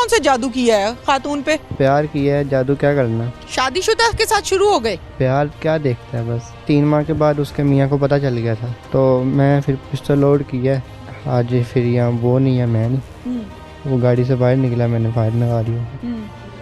कौन सा जादू किया है खातून पे? प्यार किया है, जादू क्या करना। शादीशुदा के साथ शुरू हो गए? प्यार क्या देखता है, बस 3 माह के बाद उसके मियाँ को पता चल गया था, तो मैं फिर पिस्टल लोड किया। आज फिर यहाँ वो नहीं है, मैं नहीं, वो गाड़ी से बाहर निकला, मैंने फायर लगा दिया,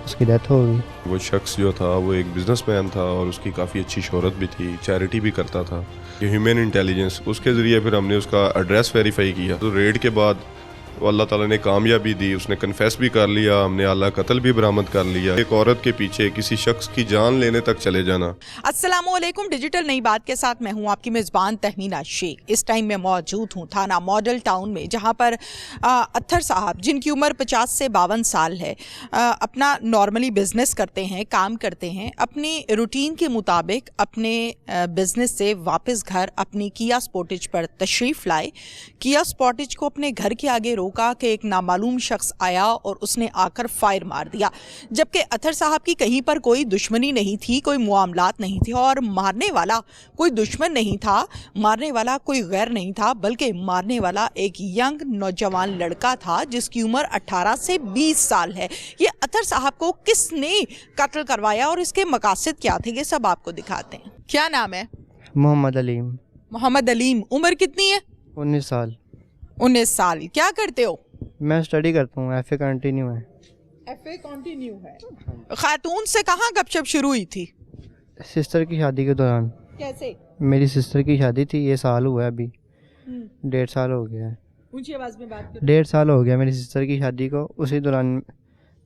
उसकी डेथ हो गई। वो शख्स जो था वो एक बिजनेसमैन था और उसकी काफ़ी अच्छी शोहरत भी थी, चैरिटी भी करता था। ये ह्यूमन इंटेलिजेंस उसके ज़रिए फिर हमने उसका एड्रेस वेरीफाई किया, तो रेड के बाद वो अल्लाह ताला ने कामयाबी दी, उसने कन्फेस भी कर लिया, हमने आला कत्ल भी बरामद कर लिया। एक औरत के पीछे किसी शख्स की जान लेने तक चले जाना। अस्सलामुअलैकुम, डिजिटल नई बात के साथ मैं हूं आपकी मेज़बान तहमीना शेख। इस टाइम मैं मौजूद हूं थाना मॉडल टाउन में, जहां पर अत्थर साहब, जिनकी उम्र 50 से 52 साल है, अपना नॉर्मली बिजनेस करते हैं, काम करते हैं। अपनी रूटीन के मुताबिक अपने बिजनेस से वापस घर अपनी किया स्पोर्टेज पर तशरीफ़ लाए। किया स्पोर्टेज को अपने घर के आगे रोका कि एक नामालूम शख्स आया और उसने आकर फायर मार दिया, जबकि अत्थर साहब की कहीं पर कोई दुश्मनी नहीं थी, कोई मामलात नहीं थे और मारने वाला कोई दुश्मन नहीं था, मारने वाला कोई गैर नहीं था, बल्कि मारने वाला एक यंग नौजवान लड़का था जिसकी उम्र 18 से 20 साल है। ये अत्थर साहब को किसने कत्ल करवाया और इसके मकासद क्या थे, ये सब आपको दिखाते हैं। क्या नाम है? मोहम्मद अलीम। मोहम्मद अलीम। उम्र कितनी है? 19 साल। 19 साल। क्या करते हो? मैं स्टडी करता हूँ, FA कंटिन्यू है। FA कंटिन्यू है। खातून से कहाँ गपशप शुरू हुई थी? सिस्टर की शादी के दौरान। कैसे? मेरी सिस्टर की शादी थी, ये साल हुआ है अभी, 1.5 साल हो गया है। ऊंची आवाज में बात करो। 1.5 साल हो गया मेरी सिस्टर की शादी को, उसी दौरान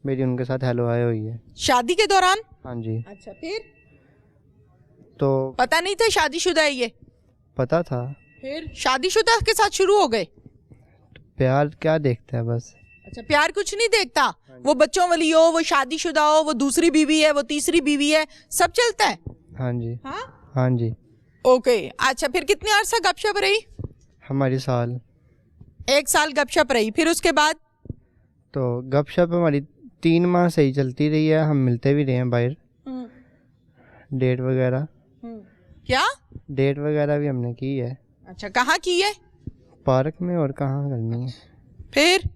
मेरी उनके साथ हेलो हाय हुई है। शादी के दौरान? हाँ जी। अच्छा, फिर तो पता नहीं था शादीशुदा है ये? पता था। फिर शादीशुदा के साथ शुरू हो गए? प्यार क्या देखता है, बस। अच्छा, प्यार कुछ नहीं देखता। वो बच्चों वाली हो, वो शादीशुदा हो, वो दूसरी बीवी है, वो तीसरी बीवी है, सब चलता है। हाँ जी। हाँ हाँ जी। ओके। अच्छा, फिर कितने अरसा गपशप रही? हमारी साल 1 साल गपशप रही। फिर उसके बाद? तो गपशप हमारी 3 माह सही चलती रही है, हम मिलते भी रहे हैं बाहर, डेट वगैरह। क्या डेट वगैरह भी हमने की है। अच्छा, कहाँ की है? पार्क में, और कहाँ करनी है। फिर?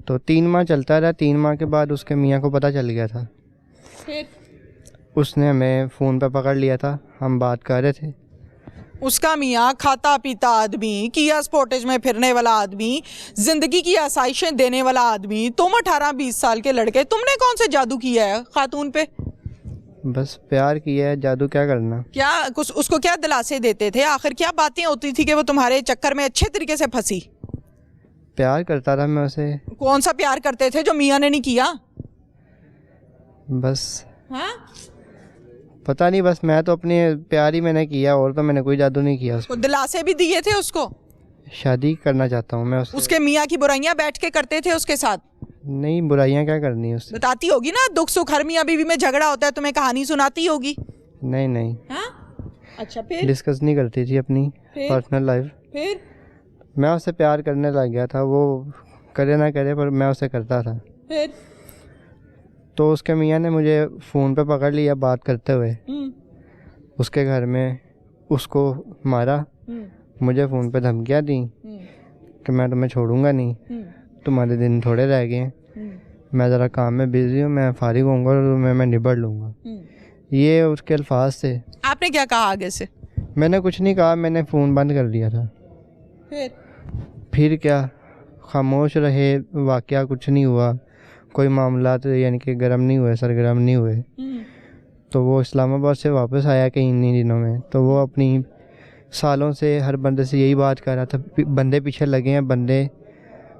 तो 3 माह चलता रहा, 3 माह के बाद उसके मियाँ को पता चल गया था। फिर उसने हमें फ़ोन पे पकड़ लिया था, हम बात कर रहे थे। उसका मियाँ खाता पीता आदमी, किया स्पोर्टेज में फिरने वाला आदमी, जिंदगी की आसाइशें देने वाला आदमी, तुम 18-20 साल के लड़के, तुमने कौन सा जादू किया है खातून पे? बस प्यार किया है, जादू क्या करना। क्या कुछ उसको क्या दिलासे देते थे? आखिर क्या बातें होती थी कि वो तुम्हारे चक्कर में अच्छे तरीके से फंसी? प्यार करता था मैं उसे। कौन सा प्यार करते थे जो मियाँ ने नहीं किया? बस हाँ? पता नहीं, बस मैं तो अपने प्यार ही मैंने किया, और तो मैंने कोई जादू नहीं किया। उसको दिलासे भी दिए थे उसको? शादी करना चाहता हूँ मैं उससे। उसके मियाँ की बुराइयां बैठ के करते थे उसके साथ? नहीं, बुराइयाँ क्या करनी है उससे। बताती होगी ना, दुख सुख, हर मियाँ बीवी में झगड़ा होता है, तुम्हें कहानी सुनाती होगी। नहीं नहीं। हाँ? अच्छा, फिर? डिस्कस नहीं करती थी अपनी पर्सनल लाइफ। फिर? मैं उससे प्यार करने लग गया था, वो करे ना करे पर मैं उसे करता था। फिर? तो उसके मियाँ ने मुझे फ़ोन पे पकड़ लिया बात करते हुए, उसके घर में उसको मारा, मुझे फ़ोन पे धमकियाँ दी कि मैं तुम्हें छोड़ूंगा नहीं, तुम्हारे दिन थोड़े रह गए हैं, मैं ज़रा काम में बिज़ी हूँ, मैं फारिग होऊंगा और मैं निबड़ लूँगा। ये उसके अल्फाज थे। आपने क्या कहा आगे से? मैंने कुछ नहीं कहा, मैंने फ़ोन बंद कर दिया था। फिर क्या, खामोश रहे, वाक़या कुछ नहीं हुआ, कोई मामलात यानी कि गर्म नहीं हुए, सरगर्म नहीं हुए। तो वो इस्लामाबाद से वापस आया कहीं इन्हीं दिनों में, तो वो अपनी सालों से हर बंदे से यही बात कर रहा था, बंदे पीछे लगे हैं, बंदे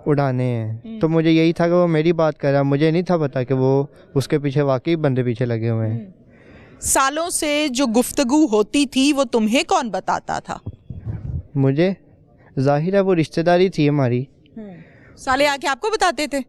उड़ाने हैं। तो मुझे यही था कि वो मेरी बात कर रहा, मुझे नहीं था पता कि वो उसके पीछे वाकई बंदे पीछे लगे हुए हैं। सालों से जो गुफ्तगू होती थी वो तुम्हें कौन बताता था? मुझे जाहिर है वो रिश्तेदारी थी हमारी। साले आके आपको बताते थे?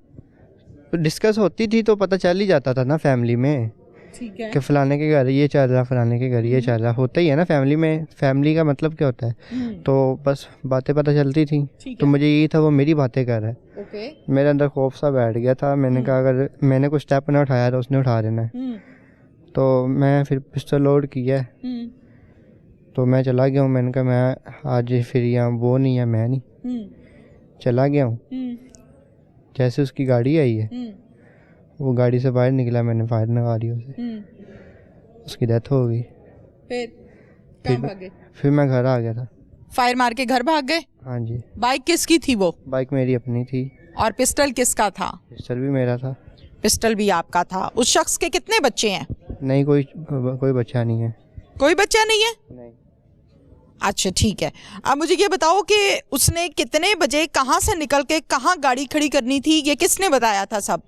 डिस्कस होती थी तो पता चल ही जाता था ना फैमिली में, ठीक है, कि फलाने के घर ये चल रहा, फलाने के घर ये चल रहा, होता ही है ना फैमिली में। फैमिली का मतलब क्या होता है, तो बस बातें पता चलती थी। तो मुझे यही था वो मेरी बातें कर रहा है। ओके। मेरे अंदर खौफ सा बैठ गया था, मैंने कहा अगर मैंने कुछ स्टेप ना उठाया तो उसने उठा देना है। तो मैं फिर पिस्टल लोड किया, तो मैं चला गया हूँ। मैंने कहा मैं आज फिर यहाँ वो नहीं है, मैं नहीं, चला गया हूँ। जैसे उसकी गाड़ी आई है वो गाड़ी से बाहर निकला, मैंने फायर लगाई उसे, उसकी डेथ हो गई। फिर कहाँ भागे? फिर मैं घर आ गया था। फायर मार के घर भाग गए? हाँ जी। बाइक किसकी थी वो? बाइक मेरी अपनी थी। और पिस्टल किसका था? पिस्टल भी मेरा था। पिस्टल भी आपका था। उस शख्स के कितने बच्चे हैं? नहीं, कोई बच्चा नहीं है। कोई बच्चा नहीं है? नहीं। अच्छा ठीक है। अब मुझे ये बताओ कि उसने कितने बजे कहाँ से निकल के कहाँ गाड़ी खड़ी करनी थी, ये किसने बताया था सब?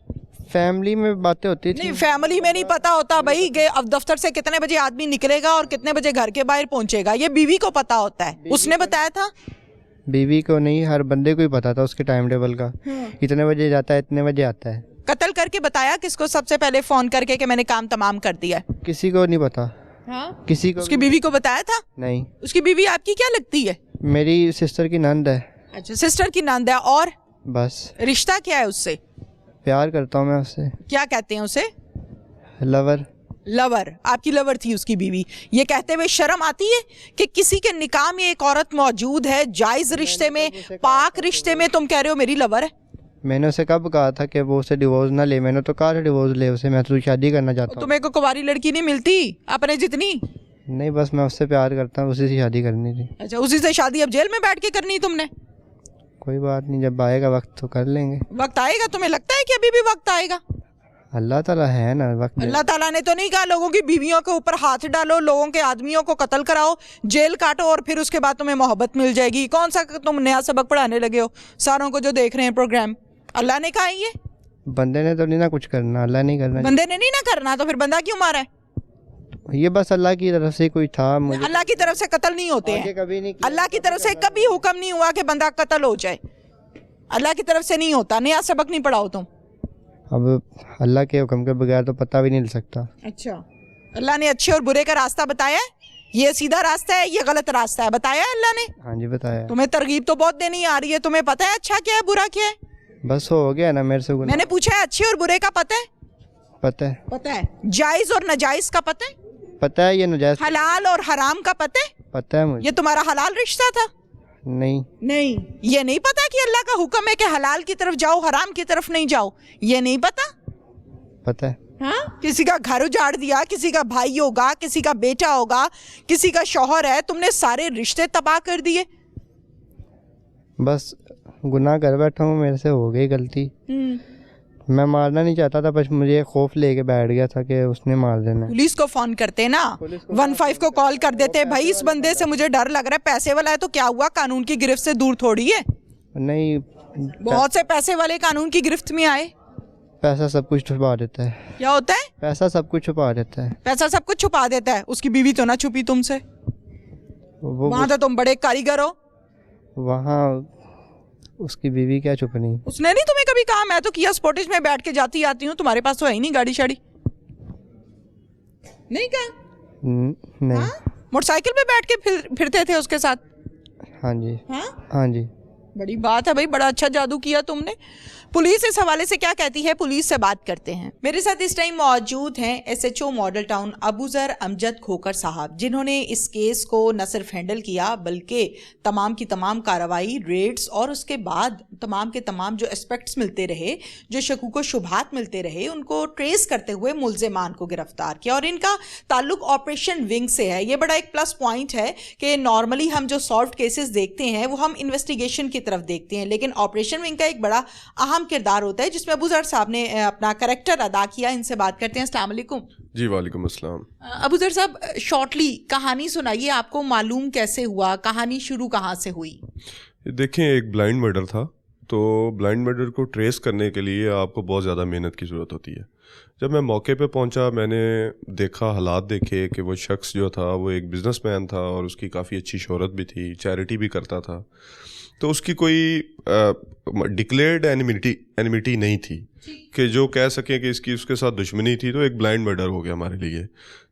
फैमिली में बातें होती थी। नहीं, फैमिली में नहीं पता होता भाई कि अब दफ्तर से कितने बजे आदमी निकलेगा और कितने बजे घर के बाहर पहुंचेगा, ये बीवी को पता होता है। उसने बताया था? बीवी को नहीं, हर बंदे को ही पता था उसके टाइम टेबल का, इतने बजे जाता है, इतने बजे आता है। कत्ल करके बताया किसको सबसे पहले फोन करके कि मैंने काम तमाम कर दिया? किसी को नहीं पता। हाँ? किसी को उसकी बीवी को बताया था? नहीं। उसकी बीवी आपकी क्या लगती है? मेरी सिस्टर की नंद है। अच्छा, सिस्टर की नंद है। और बस। रिश्ता क्या है उससे? प्यार करता हूँ मैं उससे। क्या कहते हैं उसे? लवर। लवर? आपकी लवर थी उसकी बीवी। ये कहते हुए शर्म आती है कि किसी के निकाह में एक औरत मौजूद है, जायज रिश्ते में, पाक रिश्ते में, तुम कह रहे हो मेरी लवर है? मैंने उसे कब कहा था कि वो उसे डिवोर्स ना ले? मैंने तो कहा था डिवोर्स ले उसे, मैं तो शादी करना चाहता हूँ। तुम्हें को कुंवारी लड़की नहीं मिलती अपने जितनी? नहीं, बस मैं उससे प्यार करता हूँ, उसी से शादी करनी थी। अच्छा, उसी से शादी अब जेल में बैठ के करनी तुमने? कोई बात नहीं, जब आएगा वक्त तो कर लेंगे। वक्त आएगा? तुम्हें लगता है कि अभी भी वक्त आएगा? अल्लाह ताला है ना, वक्त। अल्लाह ताला ने तो नहीं कहा लोगों की बीवियों के ऊपर हाथ डालो, लोगों के आदमियों को कत्ल कराओ, जेल काटो और फिर उसके बाद तुम्हें मोहब्बत मिल जाएगी। कौन सा तुम नया सबक पढ़ाने लगे हो सारों को जो देख रहे हैं प्रोग्राम? अल्लाह ने कहा है ये? बंदे ने तो नहीं ना कुछ करना, अल्लाह नहीं करना। बंदे ने नहीं ना करना, तो फिर बंदा क्यों मारा है? ये बस अल्लाह की तरफ से कोई था। मुझे अल्लाह की तरफ से कत्ल नहीं होते हैं। कभी नहीं किया। अल्लाह की तरफ से कभी हुक्म नहीं हुआ कि बंदा कत्ल हो जाए। अल्लाह की तरफ से नहीं होता। नया सबक नहीं पढ़ाओ तुम। अब अल्लाह के हुक्म के बगैर तो पता भी नहीं लग सकता। अच्छा, अल्लाह ने अच्छे और बुरे का रास्ता बताया है? ये सीधा रास्ता है, ये गलत रास्ता है, बताया है अल्लाह ने? हाँ जी, बताया। तुम्हें तरगीब तो बहुत देनी आ रही है। तुम्हें पता है अच्छा क्या है बुरा क्या है? बस हो गया ना मेरे से गुनाह। मैंने पूछा है अच्छे और बुरे का पता है? पता है। पता है। जायज और नाजायज का पता है? पता है। ये नजायज। हलाल और हराम का पता है? पता है मुझे। ये तुम्हारा हलाल रिश्ता था? नहीं। नहीं। ये नहीं पता कि अल्लाह का हुक्म है कि हलाल की तरफ जाओ, हराम की तरफ नहीं जाओ? ये नहीं पता? पता है। हाँ? किसी का घर उजाड़ दिया, किसी का भाई होगा, किसी का बेटा होगा, किसी का शौहर है, तुमने सारे रिश्ते तबाह कर दिए। बस गुनाह कर बैठा हूँ, मेरे से हो गई गलती। मैं मारना नहीं चाहता था, बस मुझे खौफ लेके बैठ गया था कि उसने मार देना। पुलिस को फोन करते ना, 15 को कॉल कर देते, भाई इस बंदे से मुझे डर लग रहा है, पैसे वाला है तो क्या हुआ, कानून की गिरफ्त से दूर थोड़ी है। नहीं, बहुत से पैसे वाले कानून की गिरफ्त में आए। पैसा सब कुछ छुपा देता है। क्या होता है? पैसा सब कुछ छुपा देता है। पैसा सब कुछ छुपा देता है। उसकी बीवी तो ना छुपी तुमसे? वहां तो तुम बड़े कारीगर हो। वहाँ उसकी बीवी क्या छुपनी? उसने नहीं तुम्हें कभी कहा मैं तो किया स्पोर्टेज में बैठ के जाती आती हूँ, तुम्हारे पास तो है ही नहीं गाड़ी शाड़ी? नहीं कहा? नहीं। मोटरसाइकिल पे बैठ के फिरते थे उसके साथ? हाँ जी। हाँ जी। बड़ी बात है भाई, बड़ा अच्छा जादू किया तुमने। पुलिस इस हवाले से क्या कहती है, पुलिस से बात करते हैं। मेरे साथ इस टाइम मौजूद हैं SHO Model Town Abuzar Amjad Khokhar साहब, जिन्होंने इस केस को न सिर्फ हैंडल किया बल्कि तमाम की तमाम कार्रवाई, रेड्स और उसके बाद तमाम के तमाम जो एस्पेक्ट्स मिलते रहे, जो शकूक व शुबहात मिलते रहे, उनको ट्रेस करते हुए मुल्जिमान को गिरफ्तार किया। और इनका ताल्लुक ऑपरेशन विंग से है। ये बड़ा एक प्लस पॉइंट है कि नॉर्मली हम जो सॉल्व केसेस देखते हैं वो हम इन्वेस्टिगेशन की तरफ देखते हैं, लेकिन ऑपरेशन विंग का एक बड़ा अहम किरदार होता है जिसमें अबूजर साहब ने अपना कैरेक्टर अदा किया। इनसे बात करते हैं। अस्सलाम वालेकुम। जी वालेकुम अस्सलाम। अबूजर साहब, शॉर्टली कहानी सुनाइए, आपको मालूम कैसे हुआ, कहानी शुरू कहाँ से हुई? देखें, एक ब्लाइंड मर्डर था, तो ब्लाइंड मर्डर को ट्रेस करने के लिए आपको बहुत ज़्यादा मेहनत की ज़रूरत होती है। जब मैं मौके पे पहुंचा, मैंने देखा, हालात देखे कि वो शख्स जो था वो एक बिजनेसमैन था और उसकी काफ़ी अच्छी शोहरत भी थी, चैरिटी भी करता था, तो उसकी कोई डिक्लेयर्ड एनिमिटी नहीं थी कि जो कह सकें कि इसकी उसके साथ दुश्मनी थी। तो एक ब्लाइंड मर्डर हो गया हमारे लिए।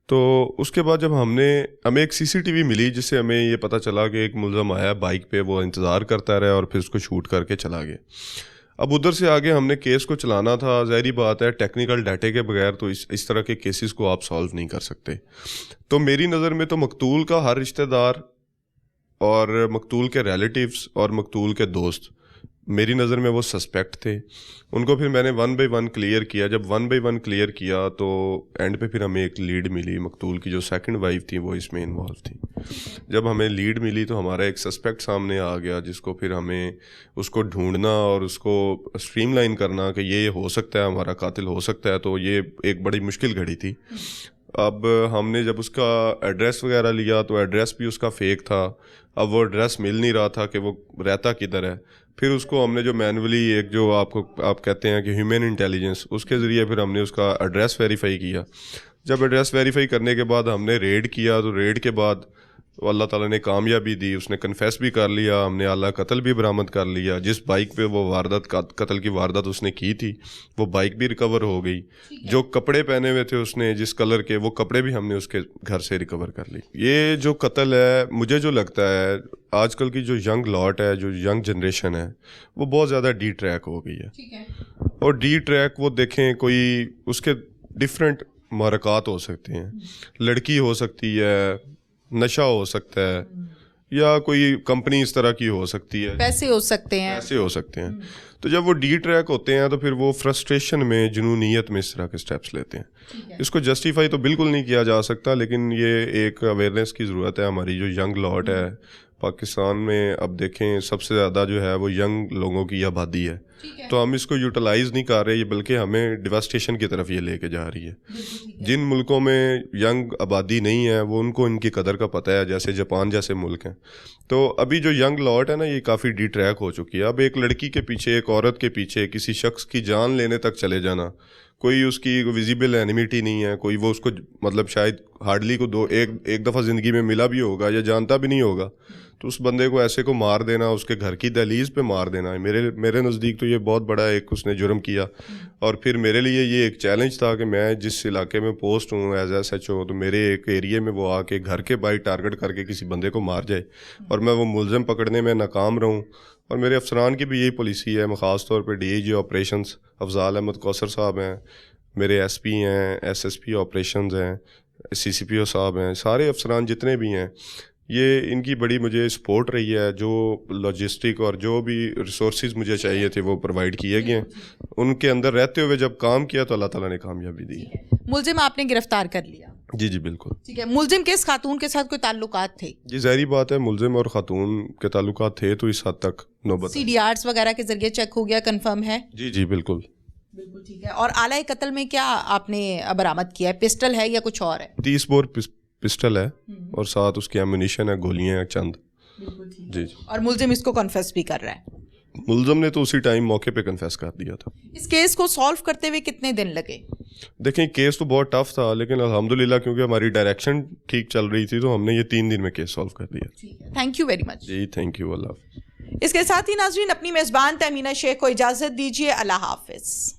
तो उसके बाद जब हमें एक सीसीटीवी मिली जिससे हमें ये पता चला कि एक मुलज़म आया बाइक पे, वो इंतज़ार करता रहा और फिर उसको शूट करके चला गया। अब उधर से आगे हमने केस को चलाना था। ज़ाहिर बात है, टेक्निकल डाटे के बगैर तो इस तरह के केसेस को आप सॉल्व नहीं कर सकते। तो मेरी नज़र में तो मकतूल का हर रिश्तेदार और मकतूल के रिलेटिव्स और मकतूल के दोस्त मेरी नज़र में वो सस्पेक्ट थे। उनको फिर मैंने 1 बाय 1 क्लियर किया। जब 1 बाय 1 क्लियर किया तो एंड पे फिर हमें एक लीड मिली। मकतूल की जो सेकंड वाइफ थी वो इसमें इन्वॉल्व थी। जब हमें लीड मिली तो हमारा एक सस्पेक्ट सामने आ गया, जिसको फिर हमें उसको ढूंढना और उसको स्ट्रीमलाइन करना कि ये हो सकता है हमारा कातिल हो सकता है, तो ये एक बड़ी मुश्किल घड़ी थी। अब हमने जब उसका एड्रेस वगैरह लिया तो एड्रेस भी उसका फेक था। अब वो एड्रेस मिल नहीं रहा था कि वो रहता किधर है। फिर उसको हमने जो मैनुअली एक जो आप कहते हैं कि ह्यूमन इंटेलिजेंस, उसके ज़रिए फिर हमने उसका एड्रेस वेरीफाई किया। जब एड्रेस वेरीफाई करने के बाद हमने रेड किया, तो रेड के बाद अल्लाह ताला ने कामयाबी दी। उसने कन्फेस भी कर लिया, हमने आला कत्ल भी बरामद कर लिया। जिस बाइक पे वो कत्ल की वारदात उसने की थी वो बाइक भी रिकवर हो गई। जो कपड़े पहने हुए थे उसने जिस कलर के, वो कपड़े भी हमने उसके घर से रिकवर कर ली। ये जो कत्ल है, मुझे जो लगता है आजकल की जो यंग लॉट है, जो यंग जनरेशन है, वो बहुत ज़्यादा डी ट्रैक हो गई है। और डी ट्रैक वो देखें, कोई उसके डिफरेंट महरक़ात हो सकते हैं। लड़की हो सकती है, नशा हो सकता है, या कोई कंपनी इस तरह की हो सकती है, पैसे हो सकते हैं। तो जब वो डी ट्रैक होते हैं तो फिर वो फ्रस्ट्रेशन में, जुनूनियत में इस तरह के स्टेप्स लेते हैं। इसको जस्टिफाई तो बिल्कुल नहीं किया जा सकता, लेकिन ये एक अवेयरनेस की ज़रूरत है। हमारी जो यंग लॉट है पाकिस्तान में, अब देखें सबसे ज़्यादा जो है वो यंग लोगों की आबादी है। तो हम इसको यूटिलाइज़ नहीं कर रहे, बल्कि हमें डिवास्टेशन की तरफ ये लेके जा रही है। जिन मुल्कों में यंग आबादी नहीं है वो उनको इनकी कदर का पता है, जैसे जापान जैसे मुल्क हैं। तो अभी जो यंग लॉट है ना, ये काफ़ी डी ट्रैक हो चुकी है। अब एक लड़की के पीछे, एक औरत के पीछे किसी शख्स की जान लेने तक चले जाना, कोई उसकी विजिबल एनिमिटी नहीं है, कोई वो उसको मतलब शायद हार्डली को एक दफ़ा ज़िंदगी में मिला भी होगा या जानता भी नहीं होगा, तो उस बंदे को ऐसे को मार देना, उसके घर की दहलीज पे मार देना है, मेरे नज़दीक तो ये बहुत बड़ा एक उसने जुर्म किया। और फिर मेरे लिए ये एक चैलेंज था कि मैं जिस इलाके में पोस्ट हूँ एज SHO, तो मेरे एक एरिए में वो आके घर के बाहर टारगेट करके किसी बंदे को मार जाए और मैं वो मुलज़िम पकड़ने में नाकाम रहूँ। और मेरे अफसरान की भी यही पॉलिसी है। मैं ख़ास तौर पे DIG ऑपरेशंस अफजाल अहमद कौसर साहब हैं, मेरे SP हैं, SSP ऑपरेशंस हैं, CCPO साहब हैं, सारे अफसरान जितने भी हैं, ये इनकी बड़ी मुझे सपोर्ट रही है। जो लॉजिस्टिक और जो भी रिसोर्सेज मुझे चाहिए थे वो प्रोवाइड किए गए। उनके अंदर रहते हुए जब काम किया तो अल्लाह ताला ने कामयाबी दी। मुलजिम आपने गिरफ्तार कर लिया? जी जी बिल्कुल। ठीक है। मुलजिम के इस खातून के साथ कोई ताल्लुकात थे? जी ज़ाहिरी बात है, मुलजिम और खातून के ताल्लुकात थे, तो इस हद तक नौबत CDRs वगैरह के जरिए चेक हो गया, कंफर्म है? जी जी बिल्कुल। बिल्कुल ठीक है। और आला कत्ल में क्या आपने बरामद किया है? पिस्टल है या कुछ और है? 30 बोर पिस्टल है और साथ उसकी एमुनिशन है, गोलियां हैं चंद। बिल्कुल ठीक जी है। जी। और मुलजिम इसको कन्फेस भी कर रहा है? मुलजिम ने तो उसी टाइम मौके पे कन्फेस कर दिया था। इस केस को सॉल्व करते हुए कितने दिन लगे? देखें, केस तो बहुत टफ था, लेकिन अल्हम्दुलिल्लाह क्योंकि हमारी डायरेक्शन ठीक चल रही थी तो हमने ये 3 दिन में केस सॉल्व कर दिया। Thank you very much. जी थैंक यू। अल्लाह। इसके साथ ही नाजरीन, अपनी मेज़बान तहमीना शेख को इजाज़त दीजिए। अल्लाह हाफिज़।